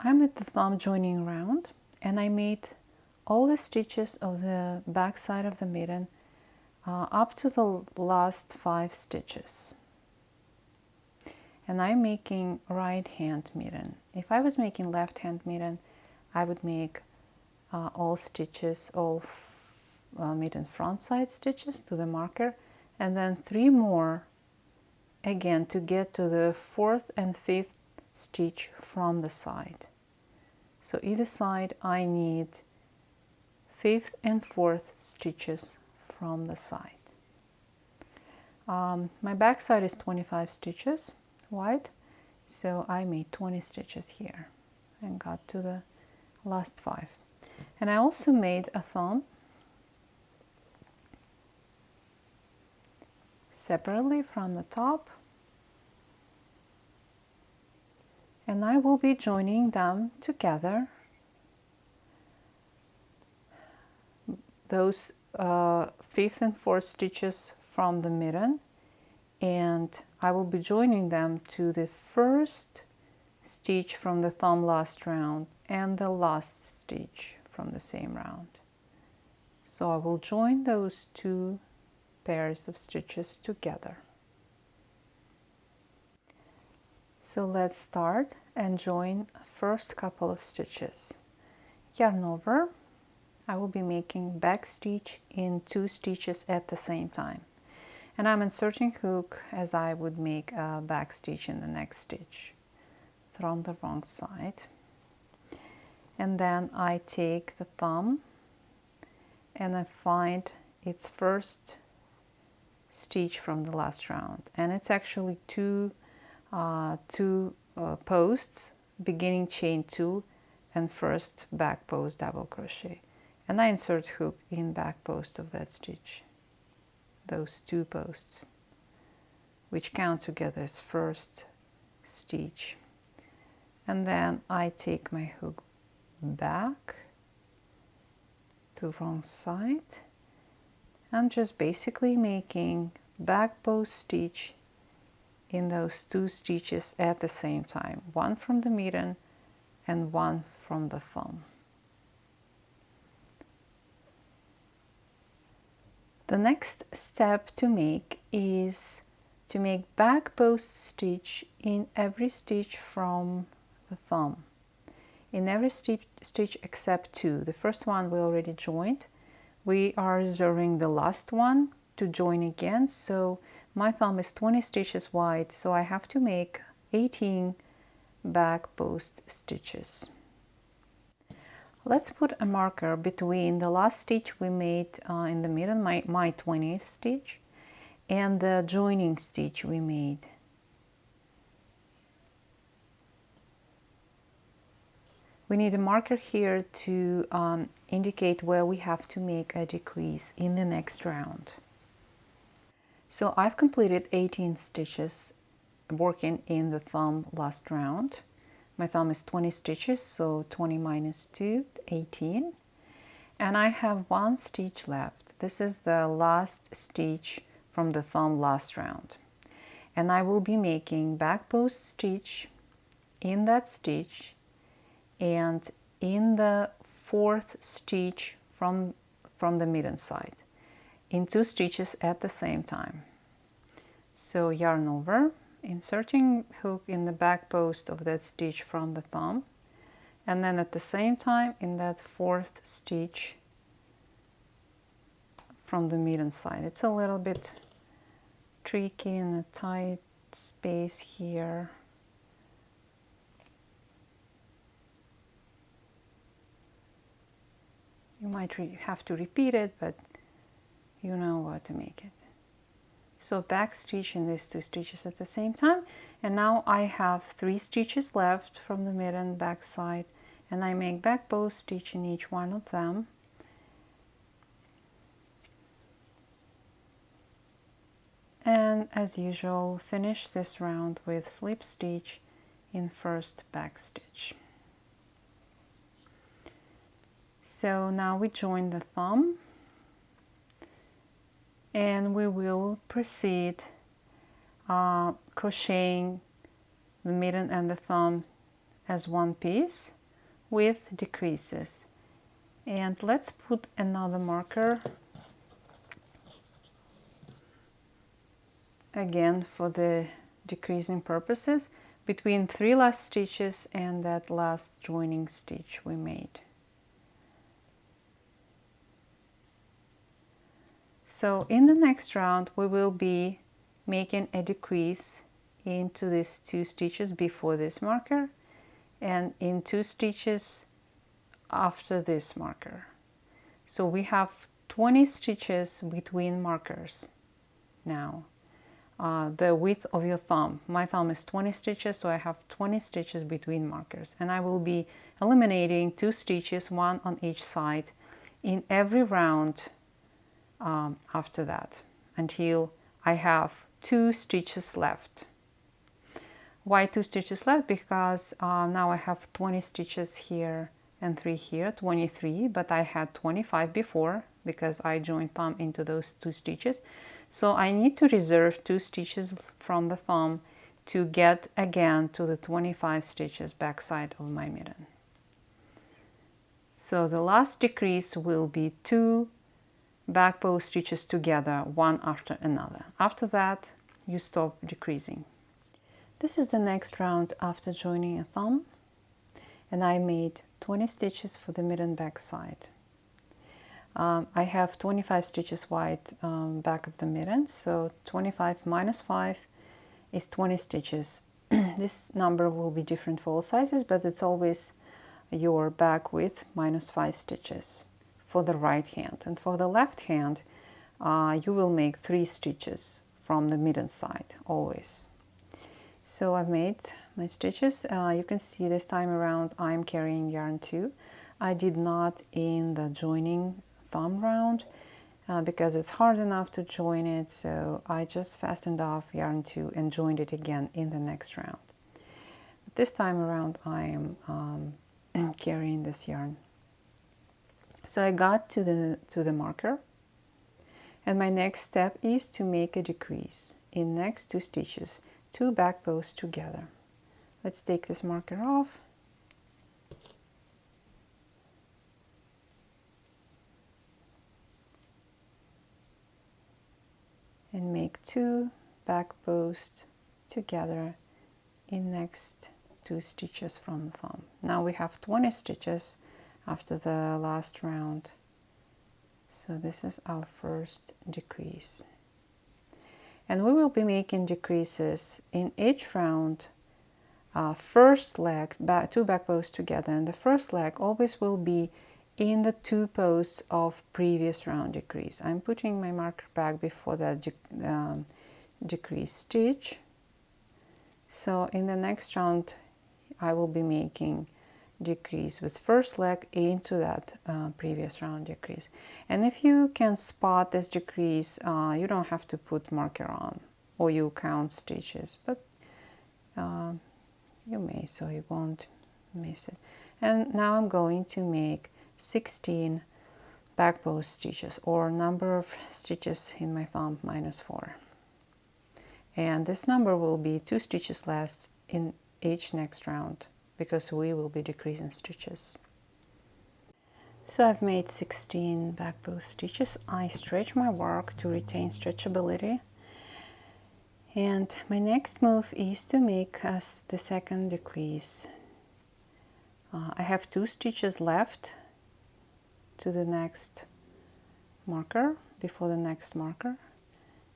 I'm at the thumb joining round, and I made all the stitches of the back side of the mitten up to the last 5 stitches. And I'm making right hand mitten. If I was making left hand mitten, I would make all stitches, all mitten front side stitches to the marker, and then 3 more again to get to the 4th and 5th stitch from the side. So either side I need 5th and 4th stitches from the side. My back side is 25 stitches wide, so I made 20 stitches here and got to the last 5. And I also made a thumb separately from the top, and I will be joining them together, those 5th and 4th stitches from the mitten, and I will be joining them to the first stitch from the thumb last round and the last stitch from the same round. So I will join those 2 pairs of stitches together. So let's start and join first couple of stitches. Yarn over. I will be making back stitch in 2 stitches at the same time, and I'm inserting hook as I would make a back stitch in the next stitch from the wrong side. And then I take the thumb and I find its first stitch from the last round, and it's actually two posts, beginning chain 2 and first back post double crochet, and I insert hook in back post of that stitch, those 2 posts, which count together as first stitch. And then I take my hook back to wrong side. I'm just basically making back post stitch in those 2 stitches at the same time, one from the mitten and one from the thumb. The next step to make is to make back post stitch in every stitch from the thumb, in every stitch except 2. The first one we already joined. We are reserving the last one to join again, so my thumb is 20 stitches wide, so I have to make 18 back post stitches. Let's put a marker between the last stitch we made in the mitten, my 20th stitch, and the joining stitch we made. We need a marker here to indicate where we have to make a decrease in the next round. So I've completed 18 stitches working in the thumb last round. My thumb is 20 stitches, so 20 minus 2, 18. And I have 1 stitch left. This is the last stitch from the thumb last round. And I will be making back post stitch in that stitch and in the 4th stitch from the mitten side, in 2 stitches at the same time. So yarn over, inserting hook in the back post of that stitch from the thumb, and then at the same time in that 4th stitch from the mitten side. It's a little bit tricky in a tight space here. You might have to repeat it, but you know how to make it. So back stitch in these 2 stitches at the same time, and now I have 3 stitches left from the mitten back side, and I make back post stitch in each one of them. And as usual, finish this round with slip stitch in first back stitch. So now we join the thumb, and we will proceed crocheting the mitten and the thumb as one piece with decreases. And let's put another marker again for the decreasing purposes between 3 last stitches and that last joining stitch we made. So in the next round we will be making a decrease into these 2 stitches before this marker and in 2 stitches after this marker. So we have 20 stitches between markers now. The width of your thumb. My thumb is 20 stitches, so I have 20 stitches between markers. And I will be eliminating 2 stitches, one on each side, in every round after that, until I have 2 stitches left. Why 2 stitches left? Because now I have 20 stitches here and 3 here, 23, but I had 25 before because I joined thumb into those 2 stitches. So I need to reserve 2 stitches from the thumb to get again to the 25 stitches backside of my mitten. So the last decrease will be 2 back bow stitches together, one after another. After that, you stop decreasing. This is the next round after joining a thumb, and I made 20 stitches for the mitten back side. I have 25 stitches wide back of the mitten, so 25 minus 5 is 20 stitches. This number will be different for all sizes, but it's always your back width minus 5 stitches for the right hand. And for the left hand, you will make 3 stitches from the mitten side, always. So I've made my stitches. You can see this time around I'm carrying yarn 2. I did not in the joining thumb round because it's hard enough to join it, so I just fastened off yarn 2 and joined it again in the next round. But this time around I am carrying this yarn. So I got to the marker, and my next step is to make a decrease in next 2 stitches, 2 back bows together. Let's take this marker off. And make 2 back bows together in next 2 stitches from the thumb. Now we have 20 stitches after the last round. So this is our first decrease. And we will be making decreases in each round. First leg, 2 back bows together, and the first leg always will be in the 2 posts of previous round decrease. I'm putting my marker back before that decrease stitch. So in the next round I will be making decrease with first leg into that previous round decrease. And if you can spot this decrease, you don't have to put marker on or you count stitches, but you may, so you won't miss it. And now I'm going to make 16 back bow stitches, or number of stitches in my thumb minus 4. And this number will be 2 stitches less in each next round because we will be decreasing stitches. So I've made 16 back bow stitches. I stretch my work to retain stretchability. And my next move is to make us the second decrease. I have 2 stitches left to the next marker, before the next marker,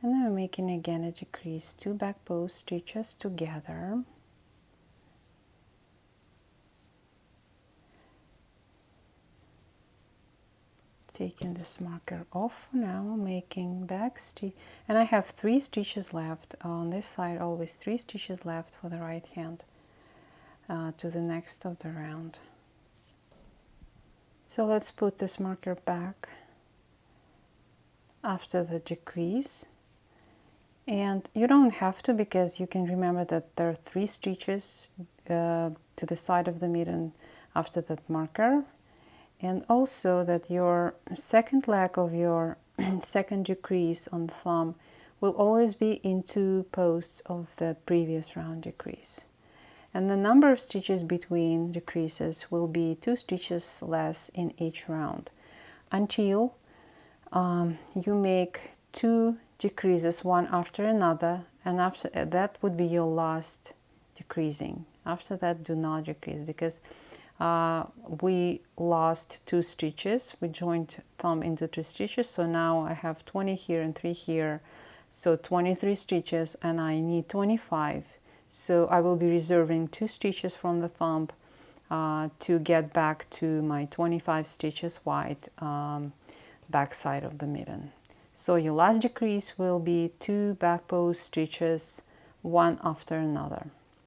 and then I'm making again a decrease, 2 back bow stitches together, taking this marker off for now, making back stitch, and I have 3 stitches left on this side, always 3 stitches left for the right hand to the next of the round. So let's put this marker back after the decrease, and you don't have to, because you can remember that there are 3 stitches to the side of the mitten after that marker, and also that your second leg of your second decrease on the thumb will always be in 2 posts of the previous round decrease. And the number of stitches between decreases will be 2 stitches less in each round until you make 2 decreases one after another, and after that would be your last decreasing. After that, do not decrease, because we lost 2 stitches. We joined thumb into 2 stitches, so now I have 20 here and 3 here, so 23 stitches, and I need 25. So I will be reserving 2 stitches from the thumb to get back to my 25 stitches wide back side of the mitten. So your last decrease will be 2 back post stitches one after another.